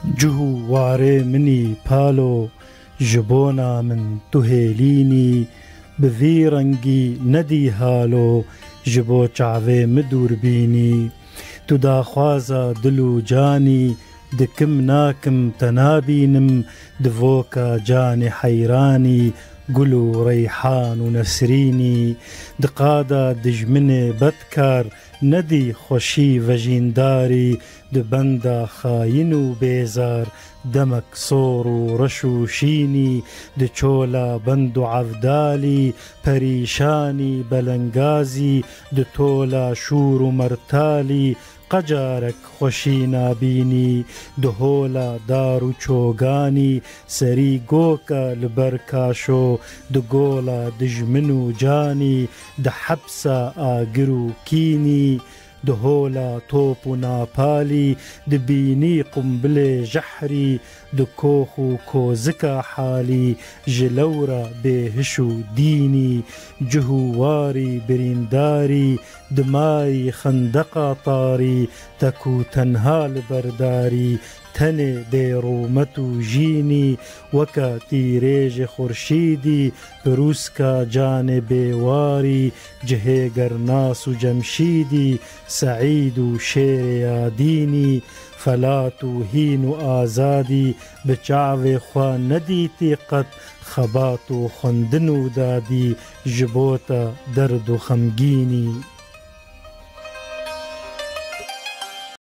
جهو وارێ منی پالۆ ji bona min tu hêlînî bi vî rengî nedî halo ji bo çavê min dûrbînî tu daxwaza dil û canî dikim nakim te nabînim di voka canê heyranî gul û reyhan û nesrînî di qada dijminê bedkar nedî xweşî vejîndarî di benda xayîn û bêzar demek sor û reş û şînî di çola bend û evdalî perîşanî belengazî di tola şûr û mertalî قەجارێک خۆشی نابینی di hola dar û çoganî serî gokە li ber kaşo di gola dijmin û canî di hepsa agir û kînî di hola top û napalî dibînî qumbilê jehrî di kox û kozika halî ji lewra bêhiş û dînî cih û warî birîndarî di mayî xendeqa tarî tek û tenha li berdarî tenê bêromet û jînî weke tîrêjê xurşîdî pirûska canê bêwarî cihê gernas û cemşîdî seîd û şêrê yadînî felat û hîn û azadî bi çavê xwe nedîtî qet xebat û xwendin û dadî ji bo te derd û xemgînî